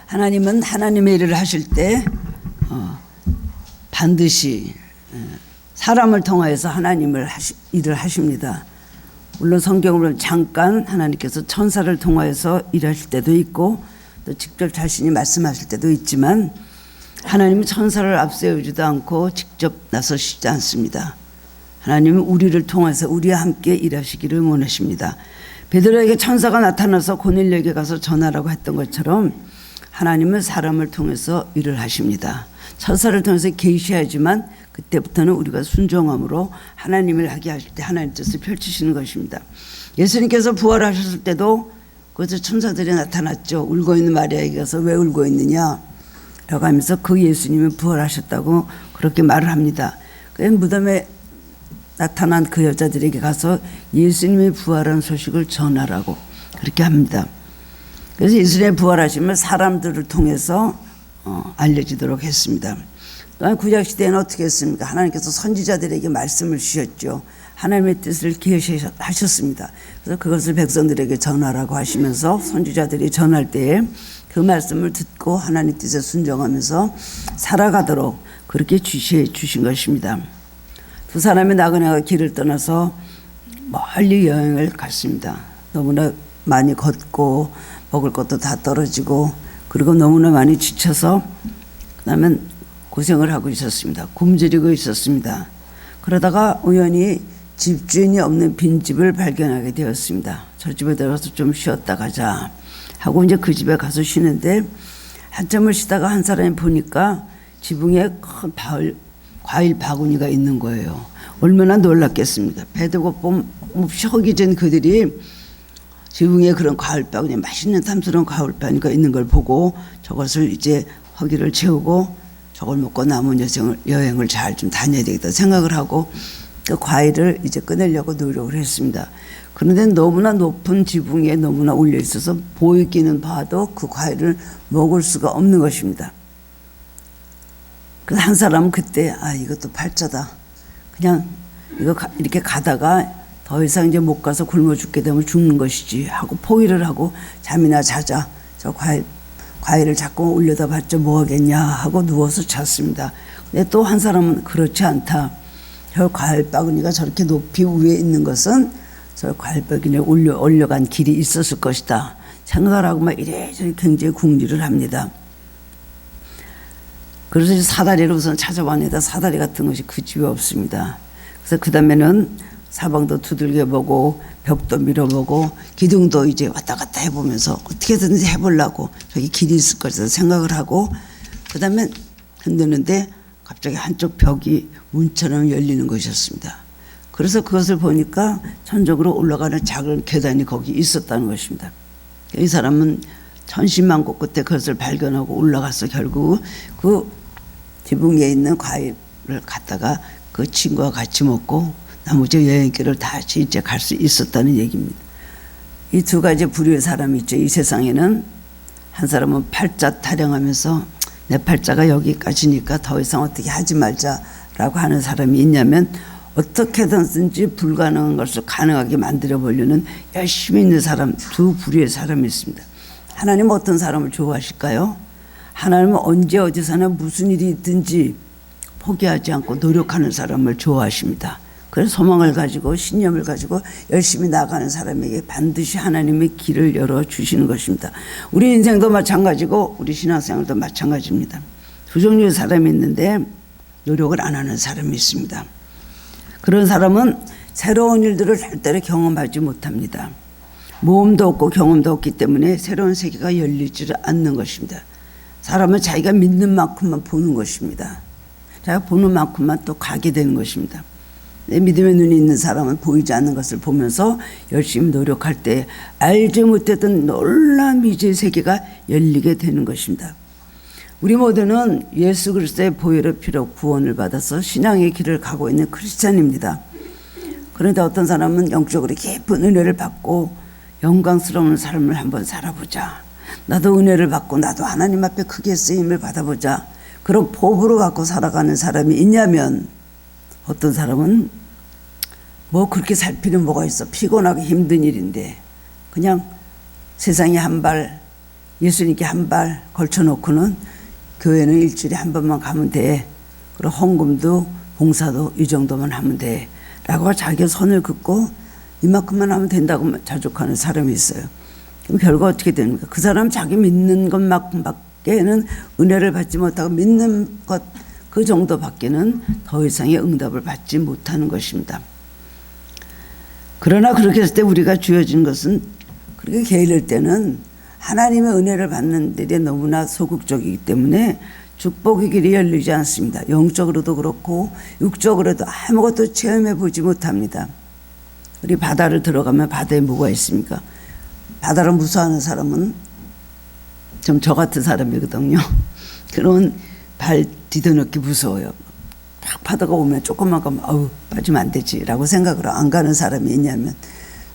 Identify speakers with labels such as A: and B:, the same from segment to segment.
A: 하나님은 하나님의 일을 하실 때 반드시 사람을 통하여서 일을 하십니다. 물론 성경을 보면 잠깐 하나님께서 천사를 통하여서 일하실 때도 있고 또 직접 자신이 말씀하실 때도 있지만 하나님은 천사를 앞세우지도 않고 직접 나서시지 않습니다. 하나님은 우리를 통해서 우리와 함께 일하시기를 원하십니다. 베드로에게 천사가 나타나서 고넬료에게 가서 전하라고 했던 것처럼 하나님은 사람을 통해서 일을 하십니다. 천사를 통해서 계시하지만 그때부터는 우리가 순종함으로 하나님을 하게 하실 때 하나님 뜻을 펼치시는 것입니다. 예수님께서 부활하셨을 때도 그것을 천사들이 나타났죠. 울고 있는 마리아에게 가서 왜 울고 있느냐 라고 하면서 그 예수님은 부활하셨다고 그렇게 말을 합니다. 무덤에 나타난 그 여자들에게 가서 예수님의 부활한 소식을 전하라고 그렇게 합니다. 그래서 예수님의 부활하심을 사람들을 통해서 알려지도록 했습니다. 구약시대에는 어떻게 했습니까? 하나님께서 선지자들에게 말씀을 주셨죠. 하나님의 뜻을 계시하셨습니다. 그래서 그것을 백성들에게 전하라고 하시면서 선지자들이 전할 때에 그 말씀을 듣고 하나님 뜻에 순종하면서 살아가도록 그렇게 주신 것입니다. 두 사람의 나그네가 길을 떠나서 멀리 여행을 갔습니다. 너무나 많이 걷고 먹을 것도 다 떨어지고 그리고 너무나 많이 지쳐서 그다음에 고생을 하고 있었습니다. 굶주리고 있었습니다. 그러다가 우연히 집주인이 없는 빈집을 발견하게 되었습니다. 저 집에 들어가서 좀 쉬었다 가자 하고 이제 그 집에 가서 쉬는데 한참을 쉬다가 한 사람이 보니까 지붕에 큰 과일 바구니가 있는 거예요. 얼마나 놀랐겠습니까? 배도 고픔 없이 허기진 그들이 지붕에 그런 과일 바구니, 맛있는 탐스러운 과일 바구니가 있는 걸 보고 저것을 이제 허기를 채우고 저걸 먹고 남은 여행을 잘 좀 다녀야 되겠다 생각을 하고 그 과일을 이제 꺼내려고 노력을 했습니다. 그런데 너무나 높은 지붕에 너무나 올려 있어서 보이기는 봐도 그 과일을 먹을 수가 없는 것입니다. 그래서 한 사람은 그때 이것도 팔자다. 그냥 이렇게 가다가 더 이상 이제 못 가서 굶어 죽게 되면 죽는 것이지 하고 포기를 하고 잠이나 자자. 저 과일을 자꾸 올려다 봤자 뭐 하겠냐 하고 누워서 잤습니다. 근데 또 한 사람은 그렇지 않다. 저 과일 바구니가 저렇게 높이 위에 있는 것은 저 과일 바구니에 올려간 길이 있었을 것이다. 생각을 하고 막 이래저래 굉장히 궁리를 합니다. 그래서 사다리를 우선 찾아봤는데 사다리 같은 것이 그 집에 없습니다. 그래서 그 다음에는 사방도 두들겨보고 벽도 밀어보고 기둥도 이제 왔다 갔다 해보면서 어떻게든지 해보려고 저기 길이 있을 것이다 생각을 하고 그 다음에 흔드는데 갑자기 한쪽 벽이 문처럼 열리는 것이었습니다. 그래서 그것을 보니까 천적으로 올라가는 작은 계단이 거기 있었다는 것입니다. 이 사람은 천신만고 끝에 그것을 발견하고 올라가서 결국 그 지붕 위에 있는 과일을 갖다가 그 친구와 같이 먹고 나머지 여행길을 다시 이제 갈 수 있었다는 얘기입니다. 이 두 가지 부류의 사람이 있죠. 이 세상에는 한 사람은 팔자 타령하면서 내 팔자가 여기까지니까 더 이상 어떻게 하지 말자라고 하는 사람이 있냐면 어떻게든지 불가능한 것을 가능하게 만들어 보려는 열심히 있는 사람, 두 부류의 사람이 있습니다. 하나님은 어떤 사람을 좋아하실까요? 하나님은 언제 어디서나 무슨 일이 있든지 포기하지 않고 노력하는 사람을 좋아하십니다. 그래서 소망을 가지고 신념을 가지고 열심히 나가는 사람에게 반드시 하나님의 길을 열어주시는 것입니다. 우리 인생도 마찬가지고 우리 신앙생활도 마찬가지입니다. 두 종류의 사람이 있는데 노력을 안 하는 사람이 있습니다. 그런 사람은 새로운 일들을 절대로 경험하지 못합니다. 모험도 없고 경험도 없기 때문에 새로운 세계가 열리지 않는 것입니다. 사람은 자기가 믿는 만큼만 보는 것입니다. 자기가 보는 만큼만 또 가게 되는 것입니다. 내 믿음의 눈이 있는 사람은 보이지 않는 것을 보면서 열심히 노력할 때 알지 못했던 놀라운 미지의 세계가 열리게 되는 것입니다. 우리 모두는 예수 그리스도의 보혈의 피로 구원을 받아서 신앙의 길을 가고 있는 크리스찬입니다. 그런데 어떤 사람은 영적으로 깊은 은혜를 받고 영광스러운 삶을 한번 살아보자. 나도 은혜를 받고 나도 하나님 앞에 크게 쓰임을 받아보자. 그런 포부를 갖고 살아가는 사람이 있냐면 어떤 사람은 뭐 그렇게 살 필요는 뭐가 있어. 피곤하고 힘든 일인데 그냥 세상에 한 발 예수님께 한 발 걸쳐놓고는 교회는 일주일에 한 번만 가면 돼. 그리고 헌금도 봉사도 이 정도만 하면 돼. 라고 자기 선을 긋고 이만큼만 하면 된다고 자족하는 사람이 있어요. 그럼 결과 어떻게 됩니까? 그 사람 자기 믿는 것밖에는 은혜를 받지 못하고 믿는 것 그 정도밖에는 더 이상의 응답을 받지 못하는 것입니다. 그러나 그렇게 했을 때 우리가 주어진 것은 그렇게 게을릴 때는 하나님의 은혜를 받는 데에 너무나 소극적이기 때문에 축복의 길이 열리지 않습니다. 영적으로도 그렇고 육적으로도 아무것도 체험해 보지 못합니다. 우리 바다를 들어가면 바다에 뭐가 있습니까? 바다를 무서워하는 사람은 좀 저 같은 사람이거든요. 그런 발 디뎌놓기 무서워요. 막 파도가 오면 조금만 가면 아우 빠지면 안 되지라고 생각으로 안 가는 사람이 있냐면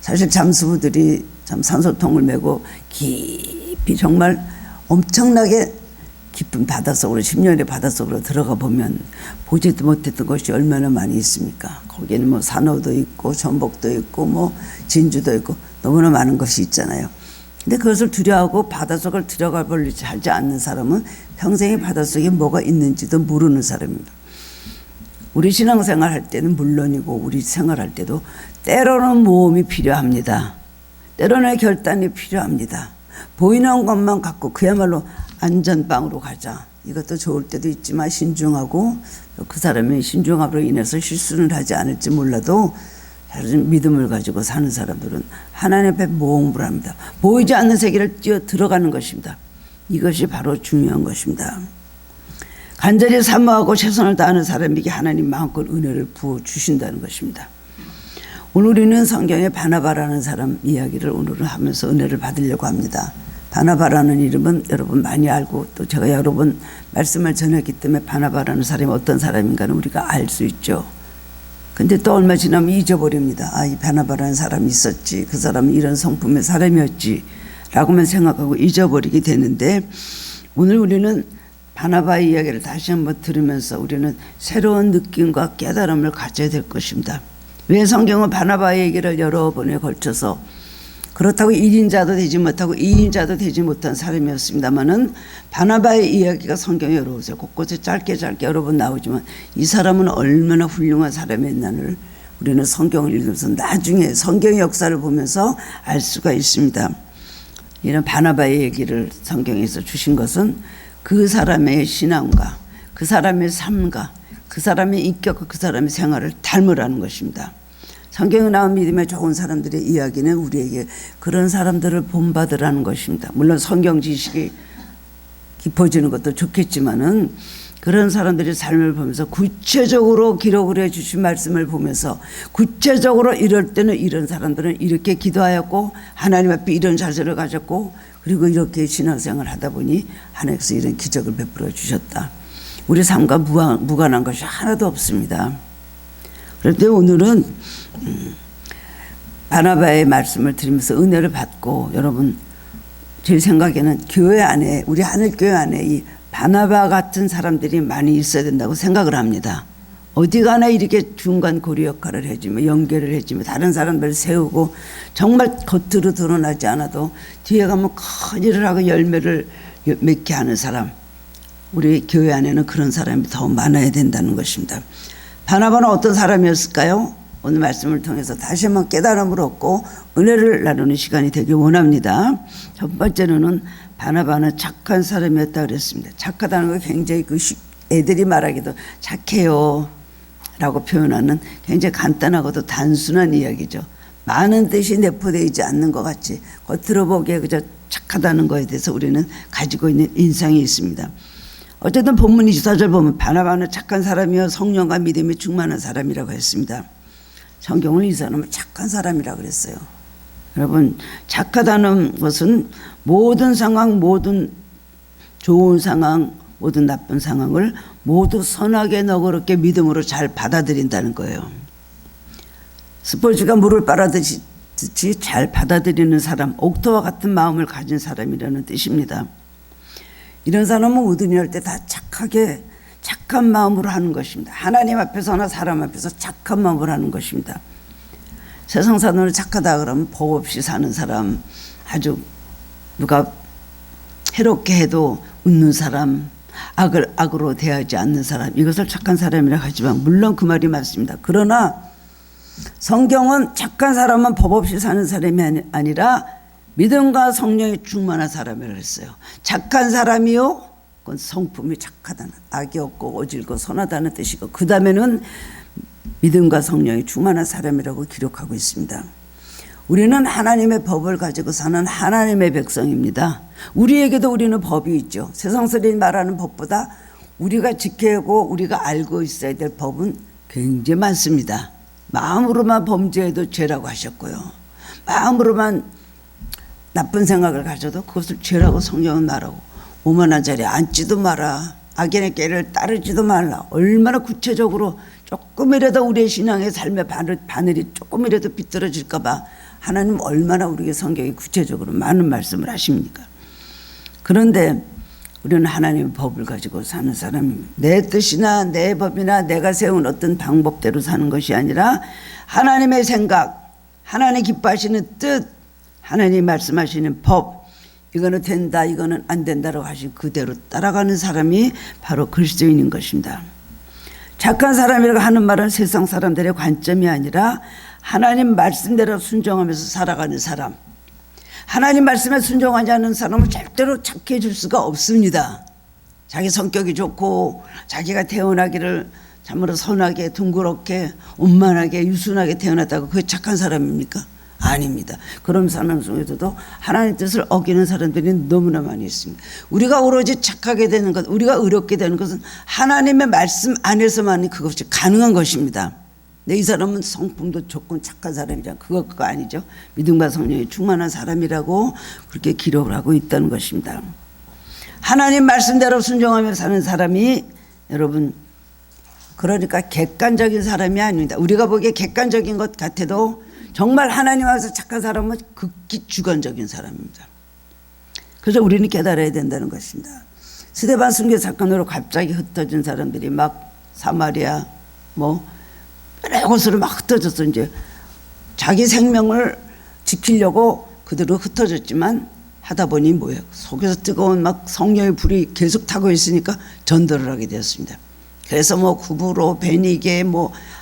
A: 사실 잠수부들이 참 산소통을 메고 깊이 정말 엄청나게 깊은 바닷속으로 10년의 바닷속으로 들어가 보면 보지도 못했던 것이 얼마나 많이 있습니까? 거기에는 뭐 산호도 있고 전복도 있고 뭐 진주도 있고 너무나 많은 것이 있잖아요. 근데 그것을 두려워하고 바닷속을 들어가 보려고 하지 않는 사람은 평생에 바닷속에 뭐가 있는지도 모르는 사람입니다. 우리 신앙생활 할 때는 물론이고 우리 생활할 때도 때로는 모험이 필요합니다. 때로는 결단이 필요합니다. 보이는 것만 갖고 그야말로 안전빵으로 가자. 이것도 좋을 때도 있지만 신중하고 그 사람이 신중함으로 인해서 실수를 하지 않을지 몰라도 믿음을 가지고 사는 사람들은 하나님 앞에 모험을 합니다. 보이지 않는 세계를 뛰어 들어가는 것입니다. 이것이 바로 중요한 것입니다. 간절히 사모하고 최선을 다하는 사람에게 하나님 마음껏 은혜를 부어주신다는 것입니다. 오늘 우리는 성경에 바나바라는 사람 이야기를 오늘은 하면서 은혜를 받으려고 합니다. 바나바라는 이름은 여러분 많이 알고 또 제가 여러 번 말씀을 전했기 때문에 바나바라는 사람이 어떤 사람인가는 우리가 알 수 있죠. 근데 또 얼마 지나면 잊어버립니다. 아, 이 바나바라는 사람이 있었지. 그 사람은 이런 성품의 사람이었지. 라고만 생각하고 잊어버리게 되는데 오늘 우리는 바나바의 이야기를 다시 한번 들으면서 우리는 새로운 느낌과 깨달음을 가져야 될 것입니다. 왜 성경은 바나바의 얘기를 여러 번에 걸쳐서 그렇다고 1인자도 되지 못하고 2인자도 되지 못한 사람이었습니다만은 바나바의 이야기가 성경에 여러 곳에 곳곳에 짧게 여러 번 나오지만 이 사람은 얼마나 훌륭한 사람이었나를 우리는 성경을 읽으면서 나중에 성경의 역사를 보면서 알 수가 있습니다. 이런 바나바의 얘기를 성경에서 주신 것은 그 사람의 신앙과 그 사람의 삶과 그 사람의 인격과 그 사람의 생활을 닮으라는 것입니다. 성경에 나온 믿음의 좋은 사람들의 이야기는 우리에게 그런 사람들을 본받으라는 것입니다. 물론 성경 지식이 깊어지는 것도 좋겠지만은 그런 사람들의 삶을 보면서 구체적으로 기록을 해 주신 말씀을 보면서 구체적으로 이럴 때는 이런 사람들은 이렇게 기도하였고 하나님 앞에 이런 자세를 가졌고 그리고 이렇게 신앙생활을 하다 보니 하나님께서 이런 기적을 베풀어 주셨다. 우리 삶과 무관한 것이 하나도 없습니다. 그런데 오늘은 바나바의 말씀을 들으면서 은혜를 받고 여러분 제 생각에는 교회 안에 우리 하늘교회 안에 이 바나바 같은 사람들이 많이 있어야 된다고 생각을 합니다. 어디 가나 이렇게 중간 고리 역할을 해주며 연결을 해주며 다른 사람들을 세우고 정말 겉으로 드러나지 않아도 뒤에 가면 큰 일을 하고 열매를 맺게 하는 사람, 우리 교회 안에는 그런 사람이 더 많아야 된다는 것입니다. 바나바는 어떤 사람이었을까요? 오늘 말씀을 통해서 다시 한번 깨달음을 얻고 은혜를 나누는 시간이 되길 원합니다. 첫 번째로는 바나바는 착한 사람이었다 그랬습니다. 착하다는 거 굉장히 애들이 말하기도 착해요 라고 표현하는 굉장히 간단하고도 단순한 이야기죠. 많은 뜻이 내포되지 않는 것 같이 겉으로 보기에 그저 착하다는 것에 대해서 우리는 가지고 있는 인상이 있습니다. 어쨌든 본문 24절 보면 바나바는 착한 사람이요 성령과 믿음이 충만한 사람이라고 했습니다. 성경은 이 사람을 착한 사람이라고 그랬어요. 여러분 착하다는 것은 모든 상황, 모든 좋은 상황, 모든 나쁜 상황을 모두 선하게 너그럽게 믿음으로 잘 받아들인다는 거예요. 스포츠가 물을 빨아들이듯이 잘 받아들이는 사람, 옥토와 같은 마음을 가진 사람이라는 뜻입니다. 이런 사람은 모든 일 할 때 다 착하게 착한 마음으로 하는 것입니다. 하나님 앞에서나 사람 앞에서 착한 마음으로 하는 것입니다. 세상 사람으로 착하다 그러면 법 없이 사는 사람, 아주 누가 해롭게 해도 웃는 사람, 악을 악으로 대하지 않는 사람, 이것을 착한 사람이라고 하지만 물론 그 말이 맞습니다. 그러나 성경은 착한 사람은 법 없이 사는 사람이 아니라 믿음과 성령이 충만한 사람이라고 했어요. 착한 사람이요, 그건 성품이 착하다는, 악이 없고 오질고 선하다는 뜻이고, 그 다음에는 믿음과 성령이 충만한 사람이라고 기록하고 있습니다. 우리는 하나님의 법을 가지고 사는 하나님의 백성입니다. 우리에게도 우리는 법이 있죠. 세상 사람이 말하는 법보다 우리가 지켜야 하고 우리가 알고 있어야 될 법은 굉장히 많습니다. 마음으로만 범죄해도 죄라고 하셨고요. 마음으로만 나쁜 생각을 가져도 그것을 죄라고 성경은 말하고, 오만한 자리에 앉지도 마라, 악인의 꾀를 따르지도 말라. 얼마나 구체적으로 조금이라도 우리의 신앙의 삶의 바늘이 조금이라도 비뚤어질까 봐 하나님 얼마나 우리에게 성경이 구체적으로 많은 말씀을 하십니까? 그런데 우리는 하나님의 법을 가지고 사는 사람입니다. 내 뜻이나 내 법이나 내가 세운 어떤 방법대로 사는 것이 아니라 하나님의 생각, 하나님 기뻐하시는 뜻, 하나님 말씀하시는 법, 이거는 된다, 이거는 안 된다라고 하신 그대로 따라가는 사람이 바로 그리스도인인 것입니다. 착한 사람이라고 하는 말은 세상 사람들의 관점이 아니라 하나님 말씀대로 순종하면서 살아가는 사람, 하나님 말씀에 순종하지 않는 사람은 절대로 착해 줄 수가 없습니다. 자기 성격이 좋고 자기가 태어나기를 참으로 선하게, 둥그렇게, 온만하게, 유순하게 태어났다고 그게 착한 사람입니까? 아닙니다. 그런 사람 속에서도 하나님 뜻을 어기는 사람들이 너무나 많이 있습니다. 우리가 오로지 착하게 되는 것, 우리가 의롭게 되는 것은 하나님의 말씀 안에서만 그것이 가능한 것입니다. 근데 이 사람은 성품도 좋고 착한 사람이잖아. 그거 아니죠. 믿음과 성령이 충만한 사람이라고 그렇게 기록을 하고 있다는 것입니다. 하나님 말씀대로 순종하며 사는 사람이, 여러분, 그러니까 객관적인 사람이 아닙니다. 우리가 보기에 객관적인 것 같아도 정말 하나님 앞에서 착한 사람은 극히 주관적인 사람입니다. 그래서 우리는 깨달아야 된다는 것입니다. 스데반 순교 사건으로 갑자기 흩어진 사람들이 막 사마리아 여러 곳으로 막 흩어졌어. 이제 자기 생명을 지키려고 그대로 흩어졌지만 하다 보니 뭐예요? 속에서 뜨거운 막 성령의 불이 계속 타고 있으니까 전도를 하게 되었습니다. 그래서 구브로, 베니게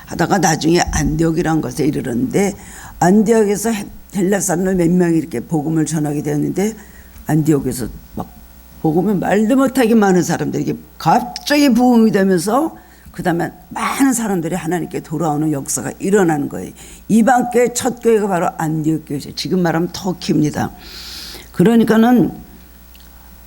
A: 하다가 나중에 안디옥이라는 것에 이르렀는데, 안디옥에서 헬라 사람들 몇 명이 이렇게 복음을 전하게 되었는데, 안디옥에서 막 복음을 말도 못하게 많은 사람들이 갑자기 부흥이 되면서 그 다음에 많은 사람들이 하나님께 돌아오는 역사가 일어나는 거예요. 이방교회 첫 교회가 바로 안디옥 교회죠. 지금 말하면 터키입니다. 그러니까는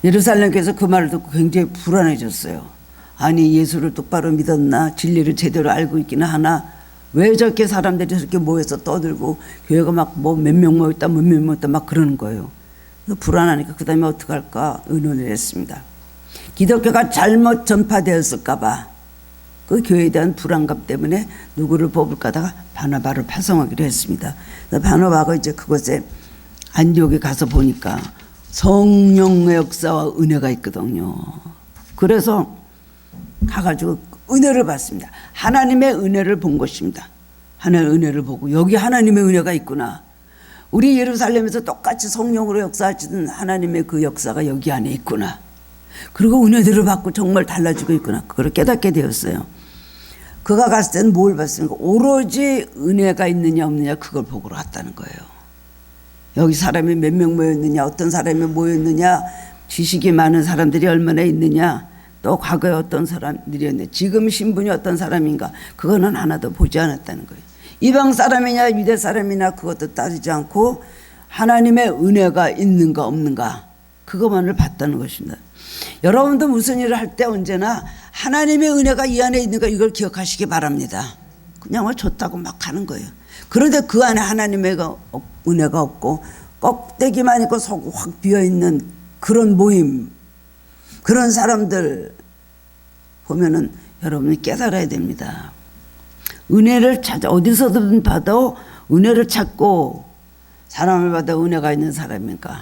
A: 예루살렘께서 그 말을 듣고 굉장히 불안해졌어요. 아니, 예수를 똑바로 믿었나, 진리를 제대로 알고 있기는 하나, 왜 저렇게 사람들이 저렇게 모여서 떠들고 교회가 막 몇 명 모였다 몇 명 모였다 막 그러는 거예요. 불안하니까 그 다음에 어떡할까 의논을 했습니다. 기독교가 잘못 전파되었을까 봐 그 교회에 대한 불안감 때문에 누구를 뽑을까 하다가 바나바를 파송하기로 했습니다. 바나바가 이제 그곳에 안디옥에 가서 보니까 성령의 역사와 은혜가 있거든요. 그래서 가가지고 은혜를 받습니다. 하나님의 은혜를 본 것입니다. 하나님의 은혜를 보고 여기 하나님의 은혜가 있구나. 우리 예루살렘에서 똑같이 성령으로 역사하시던 하나님의 그 역사가 여기 안에 있구나. 그리고 은혜들을 받고 정말 달라지고 있구나. 그걸 깨닫게 되었어요. 그가 갔을 때는 뭘 봤습니까? 오로지 은혜가 있느냐 없느냐 그걸 보고 갔다는 거예요. 여기 사람이 몇 명 모였느냐, 어떤 사람이 모였느냐, 지식이 많은 사람들이 얼마나 있느냐, 또 과거에 어떤 사람들이었는데 지금 신분이 어떤 사람인가, 그거는 하나도 보지 않았다는 거예요. 이방 사람이냐 유대 사람이나 그것도 따지지 않고 하나님의 은혜가 있는가 없는가 그것만을 봤다는 것입니다. 여러분도 무슨 일을 할 때 언제나 하나님의 은혜가 이 안에 있는가 이걸 기억하시기 바랍니다. 그냥 좋다고 막 하는 거예요. 그런데 그 안에 하나님의 은혜가 없고 껍데기만 있고 속 확 비어있는 그런 모임, 그런 사람들 보면은 여러분이 깨달아야 됩니다. 은혜를 찾아 어디서든 봐도 은혜를 찾고 사람을 봐도 은혜가 있는 사람인가,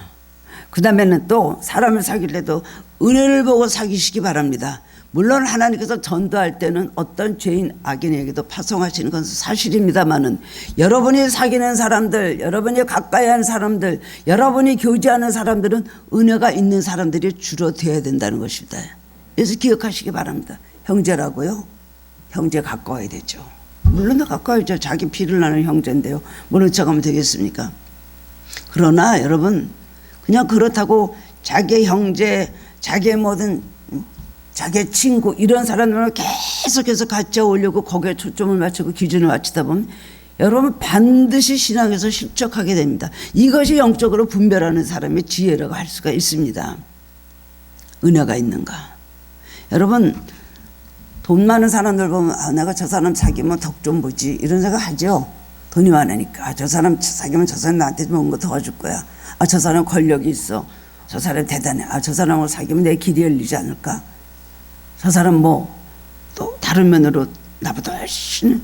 A: 그 다음에는 또 사람을 사귈 때도 은혜를 보고 사귀시기 바랍니다. 물론 하나님께서 전도할 때는 어떤 죄인 악인에게도 파송하시는 건 사실입니다만은 여러분이 사귀는 사람들, 여러분이 가까이 하는 사람들, 여러분이 교제하는 사람들은 은혜가 있는 사람들이 주로 되어야 된다는 것입니다. 그래서 기억하시기 바랍니다. 형제라고요? 형제 가까워야 되죠. 물론 가까워야죠. 자기 피를 나는 형제인데요. 모른 척하면 되겠습니까? 그러나 여러분 그냥 그렇다고 자기 형제, 자기의 모든 자기 친구 이런 사람들을 계속해서 같이 어울리고 거기에 초점을 맞추고 기준을 맞추다 보면 여러분 반드시 신앙에서 실족하게 됩니다. 이것이 영적으로 분별하는 사람의 지혜라고 할 수가 있습니다. 은혜가 있는가. 여러분 돈 많은 사람들 보면 내가 저 사람 사귀면 덕 좀 보지 이런 생각 하죠. 돈이 많으니까 저 사람 사귀면 저 사람 나한테 뭔가 도와줄 거야. 저 사람 권력이 있어. 저 사람 대단해. 저 사람하고 사귀면 내 길이 열리지 않을까. 저 사람 뭐 또 다른 면으로 나보다 훨씬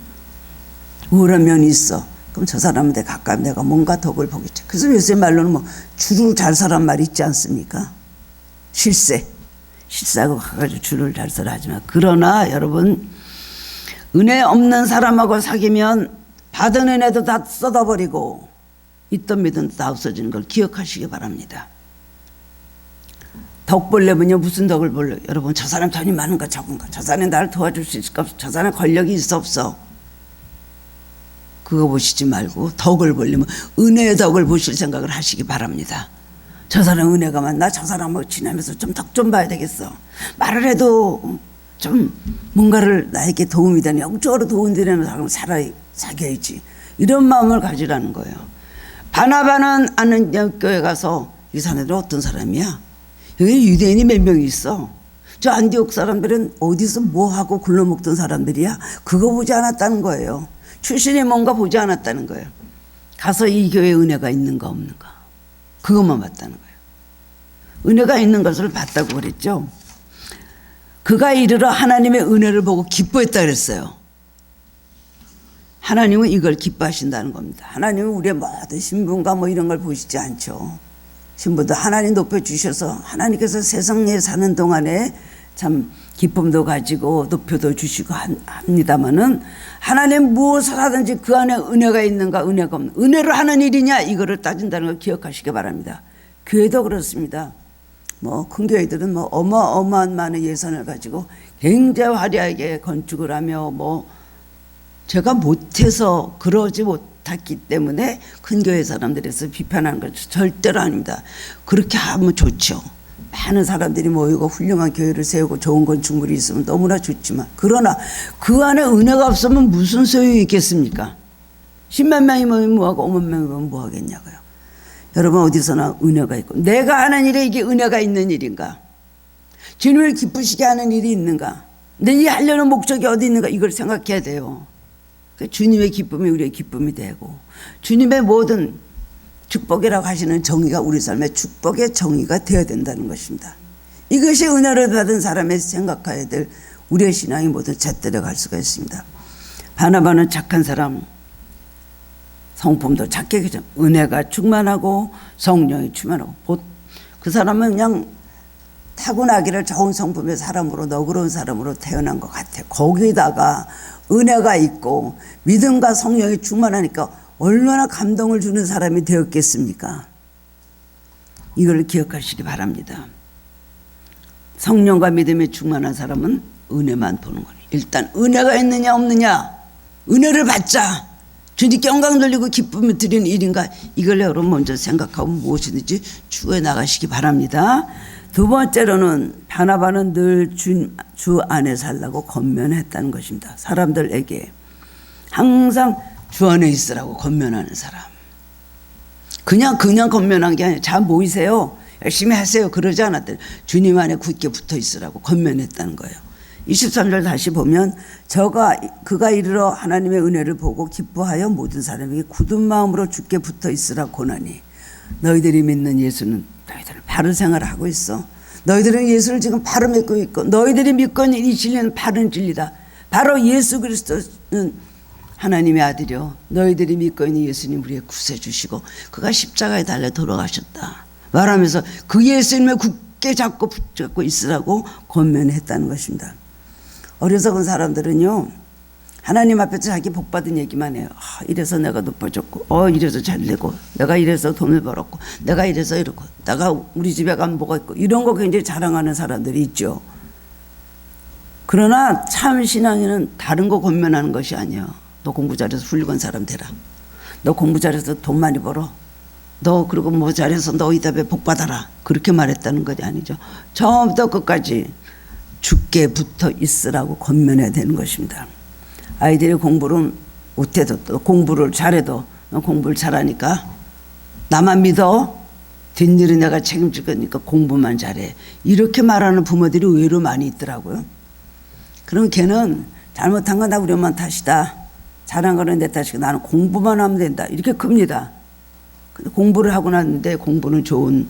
A: 우월한 면이 있어. 그럼 저 사람한테 가까이 내가 뭔가 덕을 보겠지. 그래서 요새 말로는 뭐 줄을 잘 서란 말이 있지 않습니까? 실세하고 가가지고 줄을 잘 서라 하지만 그러나 여러분 은혜 없는 사람하고 사귀면 받은 은혜도 다 쏟아버리고 있던 믿음도 다 없어지는 걸 기억하시기 바랍니다. 덕 보려면요 무슨 덕을 보려? 여러분 저 사람 돈이 많은가 적은가? 저 사람이 나를 도와줄 수 있을까? 저 사람 권력이 있어 없어? 그거 보시지 말고 덕을 보려면 은혜의 덕을 보실 생각을 하시기 바랍니다. 저 사람 은혜가 많나? 저 사람하고 지나면서 좀 덕 좀 봐야 되겠어. 말을 해도 좀 뭔가를 나에게 도움이 되는 영적으로 도움이 되는 사람을 사귀어야지. 이런 마음을 가지라는 거예요. 바나바는 아는 교회 가서 이 사람들은 어떤 사람이야? 여기 유대인이 몇 명이 있어. 저 안디옥 사람들은 어디서 뭐하고 굴러먹던 사람들이야. 그거 보지 않았다는 거예요. 출신이 뭔가 보지 않았다는 거예요. 가서 이 교회에 은혜가 있는가 없는가 그것만 봤다는 거예요. 은혜가 있는 것을 봤다고 그랬죠. 그가 이르러 하나님의 은혜를 보고 기뻐했다 그랬어요. 하나님은 이걸 기뻐하신다는 겁니다. 하나님은 우리의 모든 신분과 뭐 이런 걸 보시지 않죠. 신분도 하나님 높여주셔서 하나님께서 세상에 사는 동안에 참 기쁨도 가지고 높여도 주시고 합니다마는 하나님 무엇을 하든지 그 안에 은혜가 있는가 은혜가 없는 은혜로 하는 일이냐 이거를 따진다는 걸 기억하시기 바랍니다. 교회도 그렇습니다. 뭐 큰 교회들은 뭐 어마어마한 많은 예산을 가지고 굉장히 화려하게 건축을 하며 뭐 제가 못해서 그러지 못했기 때문에 큰 교회 사람들에서 비판하는 것 절대로 아닙니다. 그렇게 하면 좋죠. 많은 사람들이 모이고 훌륭한 교회를 세우고 좋은 건축물이 있으면 너무나 좋지만 그러나 그 안에 은혜가 없으면 무슨 소용이 있겠습니까? 10만 명이 모이면 뭐하고 5만 명이 모이면 뭐하겠냐고요. 여러분 어디서나 은혜가 있고 내가 하는 일에 이게 은혜가 있는 일인가? 주님을 기쁘시게 하는 일이 있는가? 내 이 하려는 목적이 어디 있는가? 이걸 생각해야 돼요. 주님의 기쁨이 우리의 기쁨이 되고 주님의 모든 축복이라고 하시는 정의가 우리 삶의 축복의 정의가 되어야 된다는 것입니다. 이것이 은혜를 받은 사람의 생각해야 될 우리의 신앙이 모두 잣들어 갈 수가 있습니다. 바나바는 착한 사람, 성품도 착하게 되죠. 은혜가 충만하고 성령이 충만하고 그 사람은 그냥 타고나기를 좋은 성품의 사람으로 너그러운 사람으로 태어난 것 같아요. 거기다가 은혜가 있고 믿음과 성령이 충만하니까 얼마나 감동을 주는 사람이 되었겠습니까? 이걸 기억하시기 바랍니다. 성령과 믿음이 충만한 사람은 은혜만 보는 거예요. 일단 은혜가 있느냐 없느냐 은혜를 받자 주님께 영광 돌리고 기쁨을 드리는 일인가 이걸 여러분 먼저 생각하고 무엇이든지 추구해 나가시기 바랍니다. 두 번째로는 바나바는 늘 주 안에 살라고 권면했다는 것입니다. 사람들에게 항상 주 안에 있으라고 권면하는 사람. 그냥 권면한 게 아니라 잘 모이세요. 열심히 하세요. 그러지 않았대. 주님 안에 굳게 붙어 있으라고 권면했다는 거예요. 23절 다시 보면 그가 이르러 하나님의 은혜를 보고 기뻐하여 모든 사람에게 굳은 마음으로 굳게 붙어 있으라 고나니 너희들이 믿는 예수는 너희들은 바른 생활을 하고 있어. 너희들은 예수를 지금 바로 믿고 있고 너희들이 믿고 있는 이 진리는 바른 진리다. 바로 예수 그리스도는 하나님의 아들이요 너희들이 믿고 있는 예수님 우리의 구세주시고 그가 십자가에 달려 돌아가셨다. 말하면서 그 예수님을 굳게 잡고 붙잡고 있으라고 권면했다는 것입니다. 어리석은 사람들은요, 하나님 앞에서 자기 복받은 얘기만 해요. 이래서 내가 높아졌고, 이래서 잘 되고, 내가 이래서 돈을 벌었고, 내가 이래서 이렇고, 내가 우리 집에 가면 뭐가 있고, 이런 거 굉장히 자랑하는 사람들이 있죠. 그러나 참 신앙인은 다른 거 권면하는 것이 아니야. 너 공부 잘해서 훌륭한 사람 되라. 너 공부 잘해서 돈 많이 벌어. 너 그리고 뭐 잘해서 너 이 답에 복 받아라. 그렇게 말했다는 것이 아니죠. 처음부터 끝까지 죽게 붙어 있으라고 권면해야 되는 것입니다. 아이들이 공부를 못해도 또 공부를 잘해도 너 공부를 잘하니까 나만 믿어. 뒷일은 내가 책임질 거니까 공부만 잘해. 이렇게 말하는 부모들이 의외로 많이 있더라고요. 그럼 걔는 잘못한 건 다 우리 엄마 탓이다. 잘한 거는 내 탓이고 나는 공부만 하면 된다. 이렇게 큽니다. 근데 공부를 하고 났는데 공부는 좋은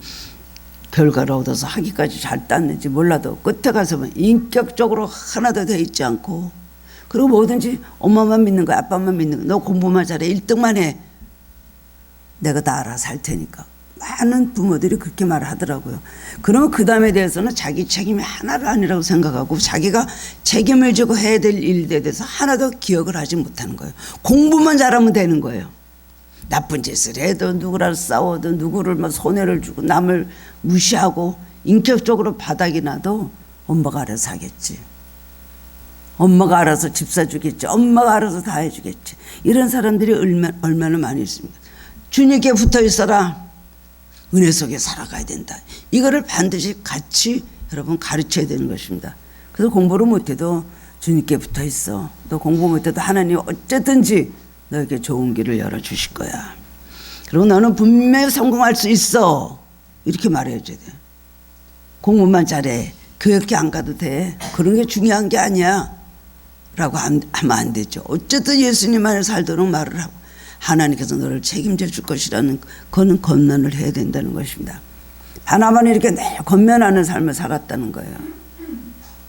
A: 결과를 얻어서 학위까지 잘 땄는지 몰라도 끝에 가서 보면 인격적으로 하나도 돼 있지 않고, 그리고 뭐든지 엄마만 믿는 거야, 아빠만 믿는 거야. 너 공부만 잘해, 1등만 해. 내가 다 알아서 할 테니까. 많은 부모들이 그렇게 말하더라고요. 그러면 그 다음에 대해서는 자기 책임이 하나도 아니라고 생각하고 자기가 책임을 지고 해야 될 일에 대해서 하나도 기억을 하지 못하는 거예요. 공부만 잘하면 되는 거예요. 나쁜 짓을 해도 누구랑 싸워도 누구를 막 손해를 주고 남을 무시하고 인격적으로 바닥이 나도 엄마가 알아서 하겠지. 엄마가 알아서 집 사주겠지. 엄마가 알아서 다 해주겠지. 이런 사람들이 얼마나 많이 있습니까? 주님께 붙어 있어라. 은혜 속에 살아가야 된다. 이거를 반드시 같이 여러분 가르쳐야 되는 것입니다. 그래서 공부를 못해도 주님께 붙어 있어. 너 공부 못해도 하나님 어쨌든지 너에게 좋은 길을 열어주실 거야. 그리고 너는 분명히 성공할 수 있어. 이렇게 말해줘야 돼. 공부만 잘해. 교육기 안 가도 돼. 그런 게 중요한 게 아니야. 라고 하면 안 되죠. 어쨌든 예수님 안에 살도록 말을 하고 하나님께서 너를 책임져 줄 것이라는 그는 권면을 해야 된다는 것입니다. 바나바는 이렇게 늘 권면하는 삶을 살았다는 거예요.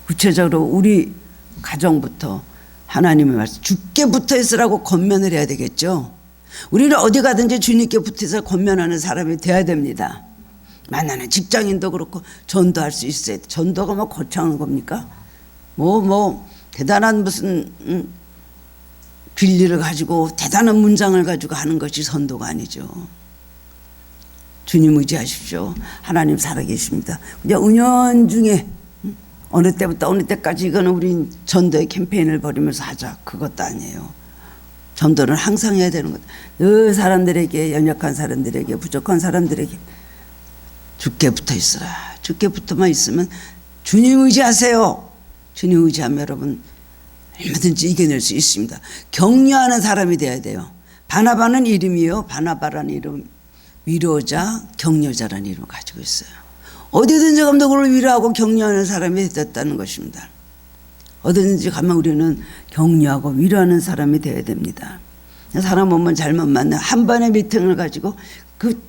A: 구체적으로 우리 가정부터 하나님의 말씀 죽게 붙어 있으라고 권면을 해야 되겠죠. 우리는 어디 가든지 주님께 붙어서 권면하는 사람이 돼야 됩니다. 만나는 직장인도 그렇고 전도할 수 있어야 돼. 전도가 뭐 거창한 겁니까? 대단한 무슨 진리를 가지고 대단한 문장을 가지고 하는 것이 선도가 아니죠. 주님 의지하십시오. 하나님 살아계십니다. 그냥 은연중에 어느 때부터 어느 때까지 이거는 우리 전도의 캠페인을 벌이면서 하자. 그것도 아니에요. 전도는 항상 해야 되는 것. 늘 사람들에게, 연약한 사람들에게, 부족한 사람들에게 죽게 붙어 있어라. 죽게 붙어만 있으면 주님 의지하세요. 주님 의지하면 여러분 얼마든지 이겨낼 수 있습니다. 격려하는 사람이 돼야 돼요. 바나바는 이름이요. 바나바라는 이름, 위로자, 격려자라는 이름을 가지고 있어요. 어디든지 가면 누구를 위로하고 격려하는 사람이 됐다는 것입니다. 어디든지 가면 우리는 격려하고 위로하는 사람이 되어야 됩니다. 사람 오면 잘못 만나 한 번의 미팅을 가지고 그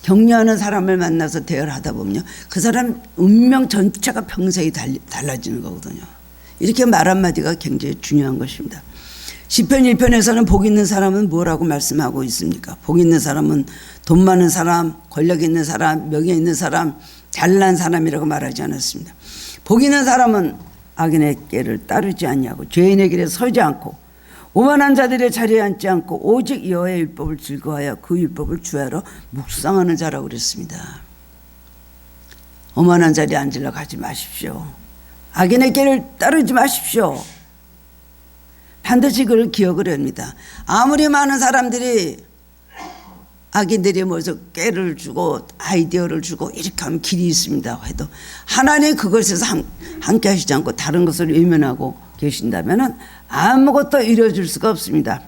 A: 격려하는 사람을 만나서 대화하다 보면요, 그 사람 운명 전체가 평생이 달라지는 거거든요. 이렇게 말 한마디가 굉장히 중요한 것입니다. 시편 1편에서는 복 있는 사람은 뭐라고 말씀하고 있습니까? 복 있는 사람은 돈 많은 사람, 권력 있는 사람, 명예 있는 사람, 잘난 사람이라고 말하지 않았습니다. 복 있는 사람은 악인의 길을 따르지 아니하고 죄인의 길에 서지 않고 오만한 자들의 자리에 앉지 않고 오직 여호와의 율법을 즐거워하여 그 율법을 주야로 묵상하는 자라고 그랬습니다. 오만한 자리에 앉으려고 하지 마십시오. 악인의 길을 따르지 마십시오. 반드시 그걸 기억을 합니다. 아무리 많은 사람들이 악인들이 모여서 깨를 주고 아이디어를 주고 이렇게 하면 길이 있습니다 해도 하나님 그것에서 함께 하시지 않고 다른 것을 외면하고 계신다면 아무것도 이루어질 수가 없습니다.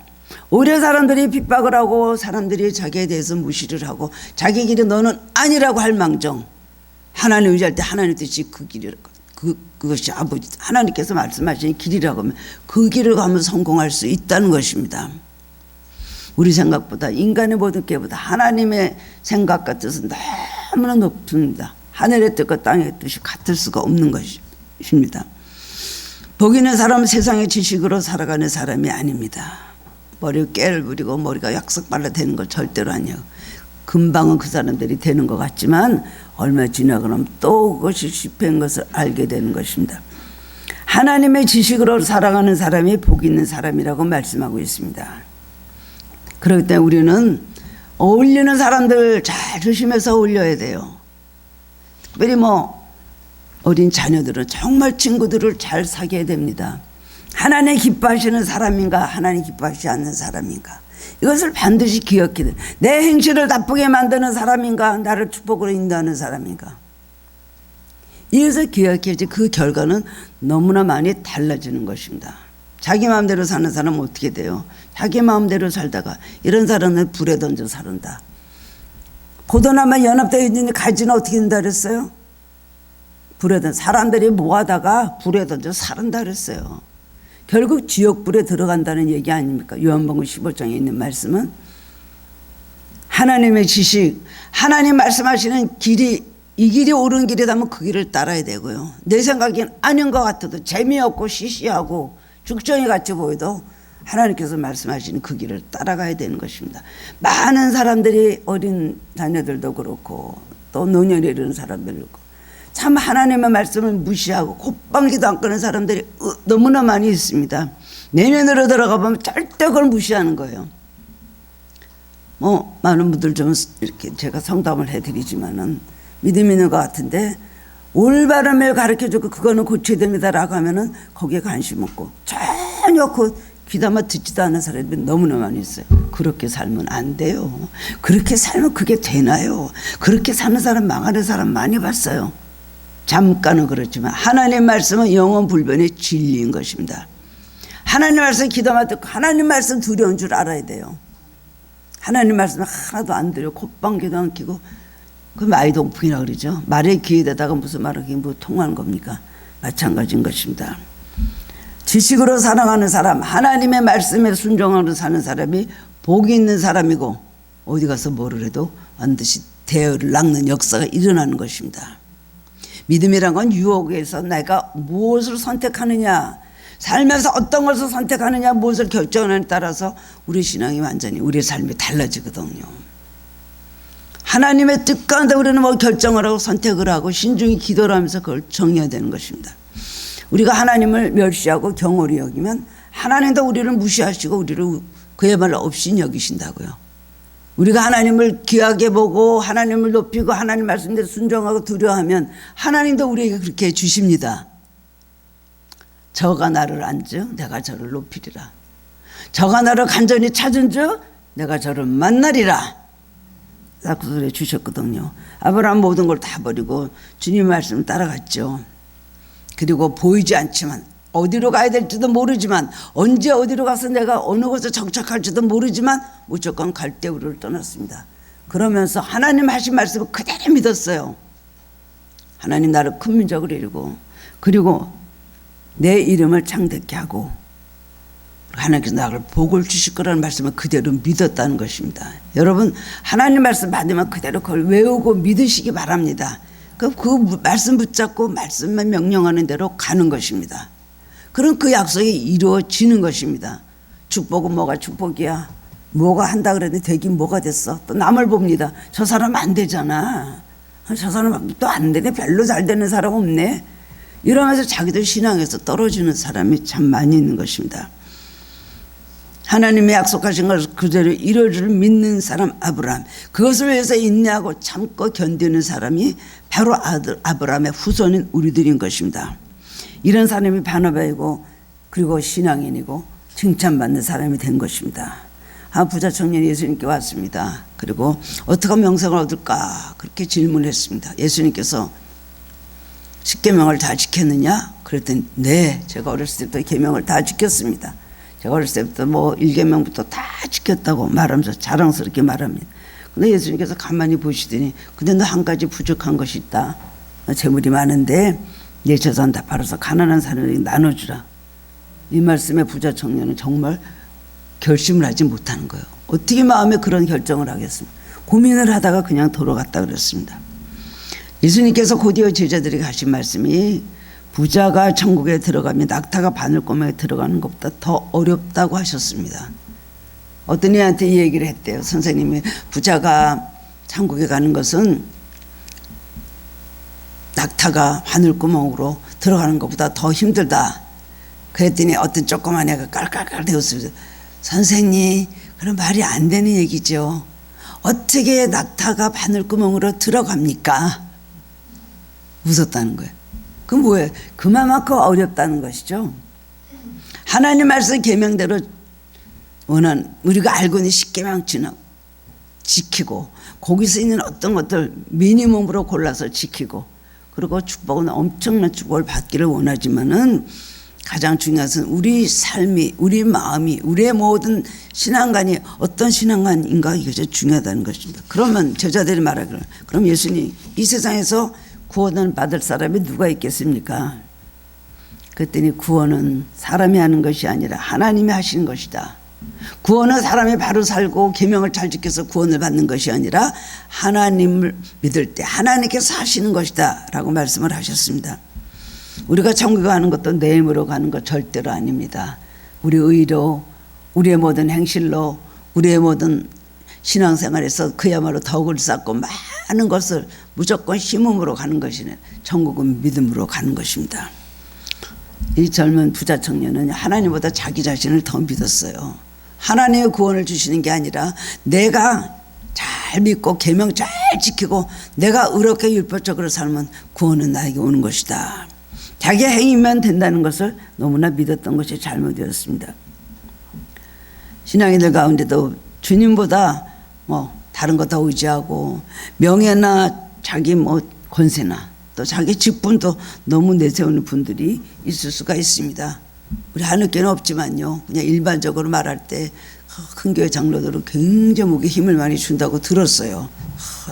A: 오히려 사람들이 핍박을 하고 사람들이 자기에 대해서 무시를 하고 자기 길이 너는 아니라고 할 망정 하나님 의지할 때 하나님 뜻이 그 길이라고 그것이 아버지 하나님께서 말씀하신 길이라고 하면 그 길을 가면 성공할 수 있다는 것입니다. 우리 생각보다 인간의 모든 깨보다 하나님의 생각과 뜻은 너무나 높습니다. 하늘의 뜻과 땅의 뜻이 같을 수가 없는 것입니다. 복 있는 사람은 세상의 지식으로 살아가는 사람이 아닙니다. 머리에 깨를 부리고 머리가 약삭 발라대는 걸 절대로 아니에요. 금방은 그 사람들이 되는 것 같지만 얼마 지나고 나면 또 그것이 실패한 것을 알게 되는 것입니다. 하나님의 지식으로 살아가는 사람이 복 있는 사람이라고 말씀하고 있습니다. 그렇기 때문에 우리는 어울리는 사람들 잘 조심해서 어울려야 돼요. 특별히 어린 자녀들은 정말 친구들을 잘 사귀어야 됩니다. 하나님 기뻐하시는 사람인가 하나님 기뻐하시지 않는 사람인가 이것을 반드시 기억해야 돼요. 내 행실을 나쁘게 만드는 사람인가 나를 축복으로 인도하는 사람인가 이것을 기억해야지 그 결과는 너무나 많이 달라지는 것입니다. 자기 마음대로 사는 사람은 어떻게 돼요? 자기 마음대로 살다가 이런 사람은 불에 던져 사른다. 포도나무 연합되어 있는데 가지는 어떻게 된다 그랬어요? 불에 던져 사람들이 모아다가 불에 던져 사른다 그랬어요. 결국 지옥불에 들어간다는 얘기 아닙니까? 요한복음 15장에 있는 말씀은 하나님의 지식, 하나님 말씀하시는 길이 이 길이 옳은 길이라면 그 길을 따라야 되고요. 내 생각엔 아닌 것 같아도 재미없고 시시하고 죽정이 같이 보여도 하나님께서 말씀하시는 그 길을 따라가야 되는 것입니다. 많은 사람들이 어린 자녀들도 그렇고 또 노년에 이르는 사람들도 그렇고 참 하나님의 말씀을 무시하고 콧방귀도 안 끄는 사람들이 너무나 많이 있습니다. 내면으로 들어가 보면 절대 그걸 무시하는 거예요. 많은 분들 좀 이렇게 제가 상담을 해드리지만은 믿음 있는 것 같은데 올바름을 가르쳐주고 그거는 고쳐야 됩니다라고 하면은 거기에 관심 없고 전혀 귀담아 듣지도 않는 사람들이 너무나 많이 있어요. 그렇게 살면 안 돼요. 그렇게 살면 그게 되나요? 그렇게 사는 사람 망하는 사람 많이 봤어요. 잠깐은 그렇지만 하나님 말씀은 영원 불변의 진리인 것입니다. 하나님 말씀 귀담아 듣고 하나님 말씀 두려운 줄 알아야 돼요. 하나님 말씀 하나도 안 들려 콧방귀도 안 끼고 그 마이동풍이라고 그러죠. 말의 귀에다가 무슨 말을 통하는 겁니까? 마찬가지인 것입니다. 지식으로 살아가는 사람, 하나님의 말씀에 순종하는 사는 사람이 복이 있는 사람이고 어디 가서 뭐를 해도 반드시 대열을 낚는 역사가 일어나는 것입니다. 믿음이란 건 유혹에서 내가 무엇을 선택하느냐, 살면서 어떤 것을 선택하느냐, 무엇을 결정하느냐에 따라서 우리 신앙이 완전히 우리의 삶이 달라지거든요. 하나님의 뜻 가운데 우리는 결정을 하고 선택을 하고 신중히 기도를 하면서 그걸 정해야 되는 것입니다. 우리가 하나님을 멸시하고 경홀히 여기면 하나님도 우리를 무시하시고 우리를 그야말로 없이 여기신다고요. 우리가 하나님을 귀하게 보고 하나님을 높이고 하나님 말씀대로 순종하고 두려워하면 하나님도 우리에게 그렇게 해 주십니다. 저가 나를 안즉 내가 저를 높이리라. 저가 나를 간절히 찾은 즉 내가 저를 만나리라. 딱 그 소리 주셨거든요. 아브라함 모든 걸 다 버리고 주님 말씀 따라갔죠. 그리고 보이지 않지만 어디로 가야 될지도 모르지만 언제 어디로 가서 내가 어느 곳에 정착할지도 모르지만 무조건 갈대우를 떠났습니다. 그러면서 하나님 하신 말씀을 그대로 믿었어요. 하나님 나를 큰 민족으로 이루고 그리고 내 이름을 창대케 하고 하나님께서 나를 복을 주실 거라는 말씀을 그대로 믿었다는 것입니다. 여러분 하나님 말씀 받으면 그대로 그걸 외우고 믿으시기 바랍니다. 그 말씀 붙잡고 말씀만 명령하는 대로 가는 것입니다. 그럼 그 약속이 이루어지는 것입니다. 축복은 뭐가 축복이야? 뭐가 한다 그랬는데 되긴 뭐가 됐어? 또 남을 봅니다. 저 사람 안 되잖아. 저 사람 또 안 되네. 별로 잘 되는 사람 없네. 이러면서 자기도 신앙에서 떨어지는 사람이 참 많이 있는 것입니다. 하나님의 약속하신 것을 그대로 이룰 줄 믿는 사람 아브라함, 그것을 위해서 인내하고 참고 견디는 사람이 바로 아브라함의 후손인 우리들인 것입니다. 이런 사람이 반어배이고 그리고 신앙인이고 칭찬받는 사람이 된 것입니다. 한 부자 청년이 예수님께 왔습니다. 그리고 어떻게 하면 영생을 얻을까 그렇게 질문했습니다. 예수님께서 십계명을 다 지켰느냐? 그랬더니 네, 제가 어렸을 때부터 계명을 다 지켰습니다. 제가 어렸을 때부터 1계명부터 다 지켰다고 말하면서 자랑스럽게 말합니다. 근데 예수님께서 가만히 보시더니 근데 너 한 가지 부족한 것이 있다. 너 재물이 많은데 내 재산 다 팔아서 가난한 사람에게 나눠주라. 이 말씀에 부자 청년은 정말 결심을 하지 못하는 거예요. 어떻게 마음에 그런 결정을 하겠습니까? 고민을 하다가 그냥 돌아갔다 그랬습니다. 예수님께서 곧이어 제자들에게 하신 말씀이 부자가 천국에 들어가면 낙타가 바늘구멍에 들어가는 것보다 더 어렵다고 하셨습니다. 어떤 애한테 이 얘기를 했대요. 선생님이 부자가 천국에 가는 것은 낙타가 바늘구멍으로 들어가는 것보다 더 힘들다. 그랬더니 어떤 조그만 애가 깔깔깔 대었어요. 선생님, 그런 말이 안 되는 얘기죠. 어떻게 낙타가 바늘구멍으로 들어갑니까? 웃었다는 거예요. 그럼 뭐예요? 그만큼 어렵다는 것이죠. 하나님 말씀 계명대로 우리가 알고 있는 십계명치는 지키고, 거기서 있는 어떤 것들 미니멈으로 골라서 지키고, 그리고 축복은 엄청난 축복을 받기를 원하지만은 가장 중요한 것은 우리 삶이, 우리 마음이, 우리의 모든 신앙관이 어떤 신앙관인가, 이것이 중요하다는 것입니다. 그러면 제자들이 말하기를, 그럼 예수님, 이 세상에서 구원을 받을 사람이 누가 있겠습니까? 그랬더니 구원은 사람이 하는 것이 아니라 하나님이 하시는 것이다. 구원은 사람이 바로 살고 계명을 잘 지켜서 구원을 받는 것이 아니라 하나님을 믿을 때 하나님께서 하시는 것이다 라고 말씀을 하셨습니다. 우리가 천국에 가는 것도 내 힘으로 가는 것 절대로 아닙니다. 우리 의로, 우리의 모든 행실로, 우리의 모든 신앙생활에서 그야말로 덕을 쌓고 많은 것을 무조건 힘음으로 가는 것이 아니라 천국은 믿음으로 가는 것입니다. 이 젊은 부자 청년은 하나님보다 자기 자신을 더 믿었어요. 하나님의 구원을 주시는 게 아니라 내가 잘 믿고 계명 잘 지키고 내가 의롭게 율법적으로 살면 구원은 나에게 오는 것이다. 자기 행위면 된다는 것을 너무나 믿었던 것이 잘못이었습니다. 신앙인들 가운데도 주님보다 다른 거 다 의지하고 명예나 자기 권세나 또 자기 직분도 너무 내세우는 분들이 있을 수가 있습니다. 우리 하늘교회는 없지만요, 그냥 일반적으로 말할 때 큰 교회 장로들은 굉장히 목에 힘을 많이 준다고 들었어요.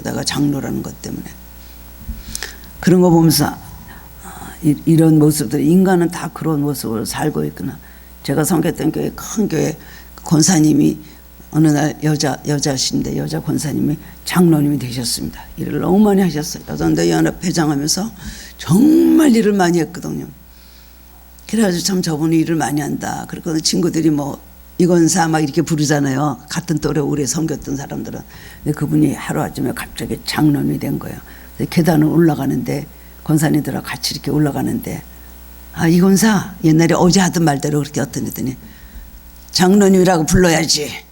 A: 내가 장로라는 것 때문에. 그런 거 보면서 이런 모습들, 인간은 다 그런 모습으로 살고 있구나. 제가 섬겼던 교회, 큰 교회 권사님이 어느 날 여자신데 여자 권사님이 장로님이 되셨습니다. 일을 너무 많이 하셨어요. 여자연합 회장하면서 정말 일을 많이 했거든요. 그래가지고 참 저분이 일을 많이 한다. 그리고 친구들이 이건사 막 이렇게 부르잖아요. 같은 또래 오래 섬겼던 사람들은. 근데 그분이 하루아침에 갑자기 장로님이 된 거예요. 계단을 올라가는데 권사님들하고 같이 이렇게 올라가는데, 이건사 옛날에 어제 하던 말대로 그렇게 어떤 애더니 장로님이라고 불러야지.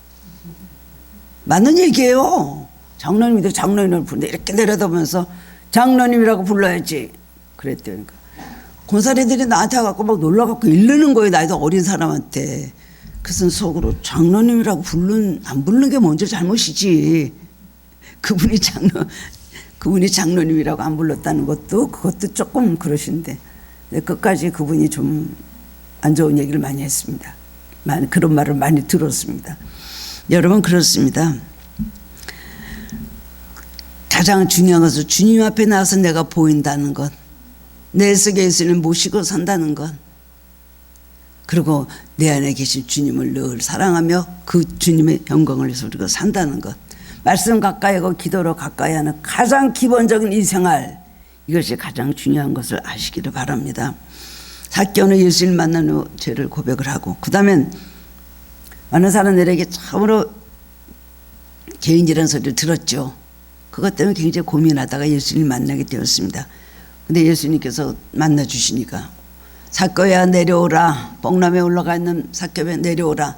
A: 맞는 얘기예요. 장로님도 장로님을 부르는데 이렇게 내려다보면서 장로님이라고 불러야지 그랬대요. 권사님들이 나한테 와갖고 막 놀라갖고 이르는 거예요. 나이도 어린 사람한테. 그래서 속으로 장로님이라고 안 부르는 게 먼저 잘못이지. 그분이 장로님이라고 안 불렀다는 그것도 조금 그러신데, 끝까지 그분이 좀 안 좋은 얘기를 많이 했습니다. 그런 말을 많이 들었습니다. 여러분, 그렇습니다. 가장 중요한 것은 주님 앞에 나와서 내가 보인다는 것, 내 속에 예수님을 모시고 산다는 것, 그리고 내 안에 계신 주님을 늘 사랑하며 그 주님의 영광을 위해서 우리가 산다는 것, 말씀 가까이 하고 기도로 가까이 하는 가장 기본적인 이 생활, 이것이 가장 중요한 것을 아시기를 바랍니다. 삭개오는 예수님을 만난 후 죄를 고백을 하고, 그 다음엔 많은 사람들에게 참으로 개인이라는 소리를 들었죠. 그것 때문에 굉장히 고민하다가 예수님을 만나게 되었습니다. 근데 예수님께서 만나주시니까, 삭개오야 내려오라, 뽕남에 올라가 있는 삭개오야 내려오라,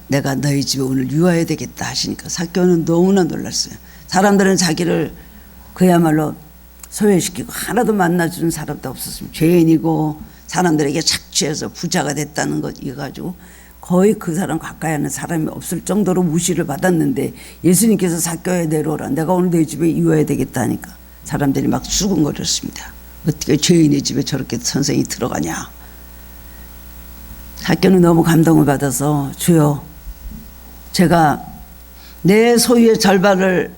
A: 내가 너희 집에 오늘 유하여야 되겠다 하시니까 삭개오는 너무나 놀랐어요. 사람들은 자기를 그야말로 소외시키고 하나도 만나주는 사람도 없었습니다. 죄인이고 사람들에게 착취해서 부자가 됐다는 것 이거 가지고 거의 그 사람 가까이 하는 사람이 없을 정도로 무시를 받았는데, 예수님께서 삭개오야 내려오라, 내가 오늘 너희 집에 유하여야 되겠다 하니까 사람들이 막 수군거렸습니다. 어떻게 죄인의 집에 저렇게 선생이 들어가냐. 삭개오는 너무 감동을 받아서, 주여, 제가 내 소유의 절반을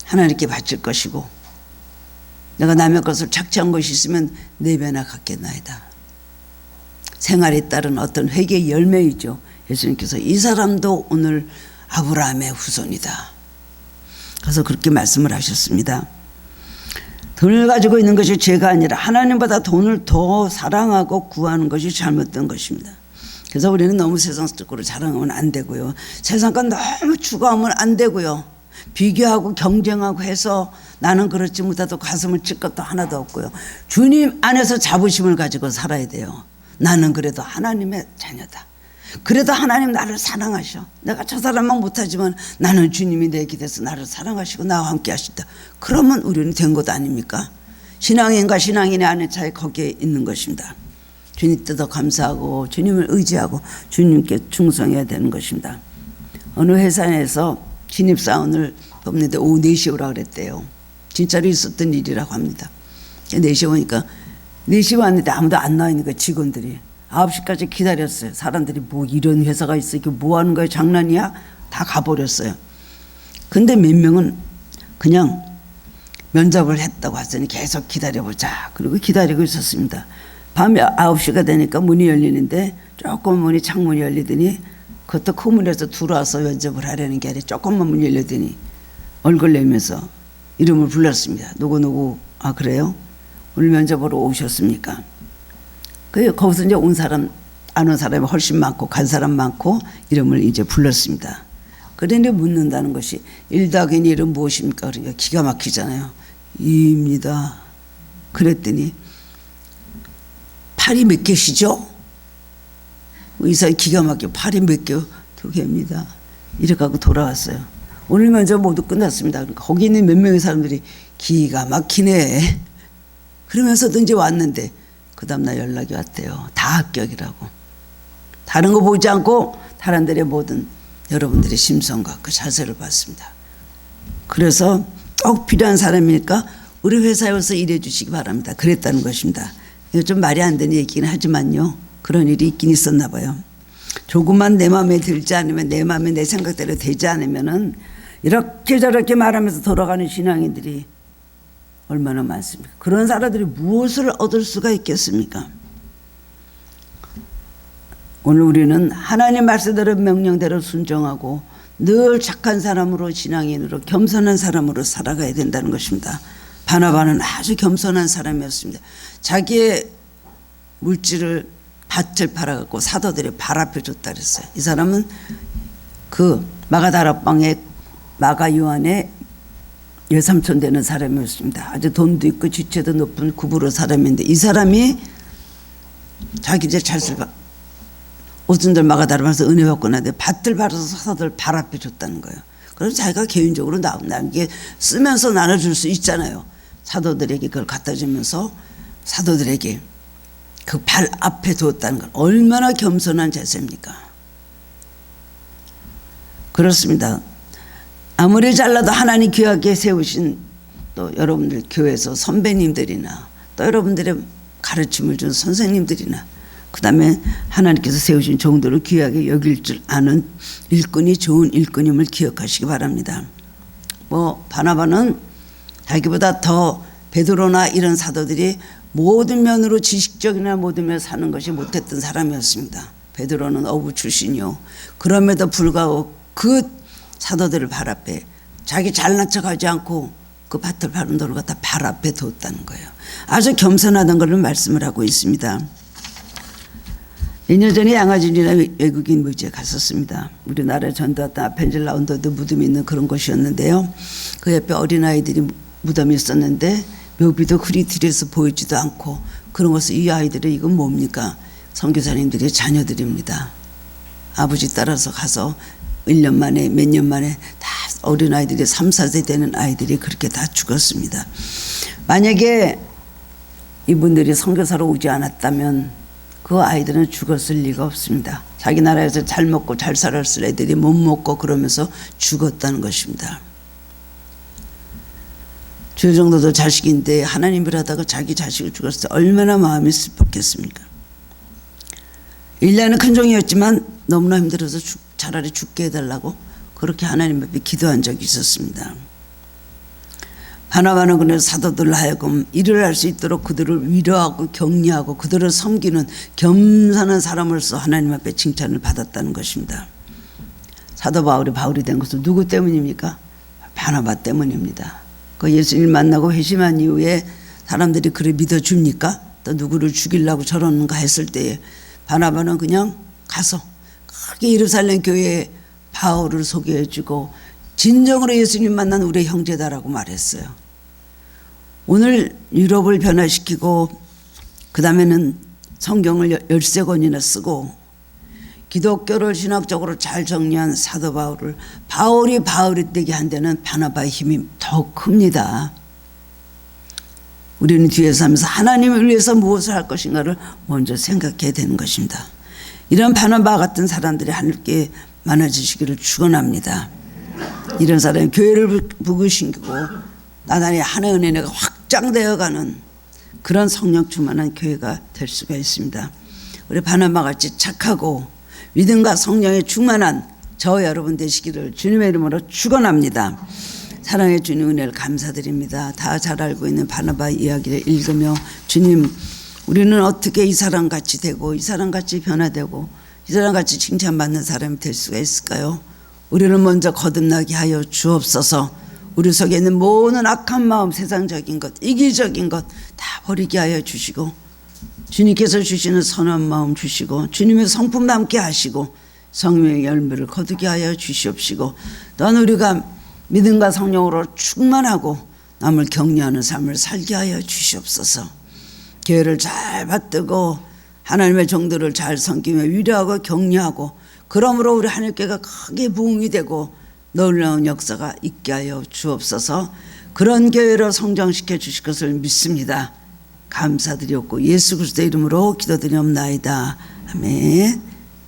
A: 하나님께 바칠 것이고 내가 남의 것을 착취한 것이 있으면 4배나 갚겠나이다. 생활에 따른 어떤 회개의 열매이죠. 예수님께서 이 사람도 오늘 아브라함의 후손이다. 그래서 그렇게 말씀을 하셨습니다. 돈을 가지고 있는 것이 죄가 아니라 하나님보다 돈을 더 사랑하고 구하는 것이 잘못된 것입니다. 그래서 우리는 너무 세상적으로 자랑하면 안 되고요. 세상과 너무 추구하면 안 되고요. 비교하고 경쟁하고 해서 나는 그렇지 못해도 가슴을 칠 것도 하나도 없고요. 주님 안에서 자부심을 가지고 살아야 돼요. 나는 그래도 하나님의 자녀다. 그래도 하나님 나를 사랑하셔. 내가 저 사람만 못하지만 나는 주님이 내 기대서 나를 사랑하시고 나와 함께 하신다. 그러면 우리는 된 것 아닙니까? 신앙인과 신앙인의 안의 차이 거기에 있는 것입니다. 주님 뜻도 감사하고 주님을 의지하고 주님께 충성해야 되는 것입니다. 어느 회사에서 신입사원을 뽑는데 오후 4시에 오라 그랬대요. 진짜로 있었던 일이라고 합니다. 4시에 오니까 4시에 왔는데 아무도 안 나와 있는 거예요. 직원들이 9시까지 기다렸어요. 사람들이 뭐 이런 회사가 있어, 이게 뭐 하는 거야, 장난이야? 다 가버렸어요. 근데 몇 명은 그냥 면접을 했다고 하더니 계속 기다려보자. 그리고 기다리고 있었습니다. 밤에 9시가 되니까 문이 열리는데 조금 문이 창문이 열리더니 그것도 큰 문에서 들어와서 면접을 하려는 게 아니라 조금만 문 열리더니 얼굴 내면서 이름을 불렀습니다. 누구누구. 아 그래요? 오늘 면접으로 오셨습니까? 거기서 이제 온 사람, 안 온 사람이 훨씬 많고 간 사람 많고 이름을 이제 불렀습니다. 그러니 묻는다는 것이 1+1 이름 무엇입니까? 그러니까 기가 막히잖아요. 2입니다. 그랬더니 팔이 몇 개시죠? 의사가 기가 막혀 팔이 몇 개? 2개입니다. 이렇게 하고 돌아왔어요. 오늘 면접 모두 끝났습니다. 그러니까 거기 있는 몇 명의 사람들이 기가 막히네. 그러면서도 이제 왔는데 그 다음날 연락이 왔대요. 다 합격이라고. 다른 거 보지 않고 사람들의 모든 여러분들의 심성과 그 자세를 봤습니다. 그래서 꼭 필요한 사람이니까 우리 회사에 와서 일해 주시기 바랍니다. 그랬다는 것입니다. 이거 좀 말이 안 되는 얘기긴 하지만요. 그런 일이 있긴 있었나 봐요. 조금만 내 마음에 들지 않으면 내 마음에 내 생각대로 되지 않으면은 이렇게 저렇게 말하면서 돌아가는 신앙인들이 얼마나 많습니까? 그런 사람들이 무엇을 얻을 수가 있겠습니까? 오늘 우리는 하나님 말씀대로 명령대로 순종하고 늘 착한 사람으로 신앙인으로 겸손한 사람으로 살아가야 된다는 것입니다. 바나바는 아주 겸손한 사람이었습니다. 자기의 물질을 밭을 팔아갖고 사도들이 발 앞에 줬다 그랬어요. 이 사람은 그 마가다락방의 마가 요한의 외삼촌 되는 사람이었습니다. 아주 돈도 있고 지체도 높은 구부로 사람인데 이 사람이 자기 이제 오순절 마가다락방에서 은혜 받고 나는데 밭을 팔아서 사도들 발 앞에 줬다는 거예요. 그래서 자기가 개인적으로 남게 쓰면서 나눠줄 수 있잖아요. 사도들에게 그걸 갖다 주면서 사도들에게 그 발 앞에 두었다는 건 얼마나 겸손한 자세입니까? 그렇습니다. 아무리 잘나도 하나님 귀하게 세우신 또 여러분들 교회에서 선배님들이나 또 여러분들의 가르침을 준 선생님들이나 그 다음에 하나님께서 세우신 종들을 귀하게 여길 줄 아는 일꾼이 좋은 일꾼임을 기억하시기 바랍니다. 뭐 바나바는 자기보다 더 베드로나 이런 사도들이 모든 면으로 지식적이나 모든 면으로 사는 것이 못했던 사람이었습니다. 베드로는 어부 출신이요. 그럼에도 불구하고 그 사도들을 발 앞에 자기 잘난 척하지 않고 그 밭을 파는 도를 갖다 발 앞에 뒀다는 거예요. 아주 겸손하다는 것을 말씀을 하고 있습니다. 몇 년 전에 양아진이나 외국인 묘지에 갔었습니다. 우리나라에 전도했던 아펜젤 라운더도 무덤이 있는 그런 곳이었는데요. 그 옆에 어린아이들이 무덤이 있었는데 묘비도 그리 들여서 보이지도 않고 그런 것을 이 아이들이 이건 뭡니까? 선교사님들의 자녀들입니다. 아버지 따라서 가서 1년 만에 몇 년 만에 다 어린아이들이 3, 4세 되는 아이들이 그렇게 다 죽었습니다. 만약에 이분들이 선교사로 오지 않았다면 그 아이들은 죽었을 리가 없습니다. 자기 나라에서 잘 먹고 잘 살았을 애들이 못 먹고 그러면서 죽었다는 것입니다. 저 정도도 자식인데 하나님을 하다가 자기 자식을 죽었을 때 얼마나 마음이 슬펐겠습니까? 일리야는 큰 종이었지만 너무나 힘들어서 차라리 죽게 해달라고 그렇게 하나님 앞에 기도한 적이 있었습니다. 바나바는 그래서 사도들 하여금 일을 할 수 있도록 그들을 위로하고 격려하고 그들을 섬기는 겸손한 사람으로서 하나님 앞에 칭찬을 받았다는 것입니다. 사도 바울이 된 것은 누구 때문입니까? 바나바 때문입니다. 그 예수님 만나고 회심한 이후에 사람들이 그를 믿어줍니까? 또 누구를 죽이려고 저러는가 했을 때에 바나바는 그냥 가서 크게 예루살렘 교회에 바울을 소개해주고 진정으로 예수님 만난 우리의 형제다라고 말했어요. 오늘 유럽을 변화시키고 그 다음에는 성경을 13권이나 쓰고 기독교를 신학적으로 잘 정리한 사도 바울이 되게 한 데는 바나바의 힘이 더 큽니다. 우리는 뒤에서 하면서 하나님을 위해서 무엇을 할 것인가를 먼저 생각해야 되는 것입니다. 이런 바나바 같은 사람들이 하늘께 많아지시기를 축원합니다. 이런 사람이 교회를 부르시고 나날이 하나의 은혜가 확장되어가는 그런 성령 충만한 교회가 될 수가 있습니다. 우리 바나바 같이 착하고 믿음과 성령에 충만한 저 여러분 되시기를 주님의 이름으로 축원합니다. 사랑해 주님 은혜를 감사드립니다. 다 잘 알고 있는 바나바 이야기를 읽으며 주님 우리는 어떻게 이 사람같이 되고 이 사람같이 변화되고 이 사람같이 칭찬받는 사람이 될 수가 있을까요? 우리를 먼저 거듭나게 하여 주옵소서. 우리 속에 있는 모든 악한 마음, 세상적인 것, 이기적인 것 다 버리게 하여 주시고 주님께서 주시는 선한 마음 주시고 주님의 성품 남게 하시고 성령의 열매를 거두게 하여 주시옵시고 또한 우리가 믿음과 성령으로 충만하고 남을 격려하는 삶을 살게 하여 주시옵소서. 교회를 잘 받들고 하나님의 종들을 잘 섬기며 위로하고 격려하고 그러므로 우리 하늘교회가 크게 부흥이 되고 놀라운 역사가 있게 하여 주옵소서. 그런 교회로 성장시켜 주실 것을 믿습니다. 감사드렸고 예수 그리스도의 이름으로 기도드리옵나이다. 아멘.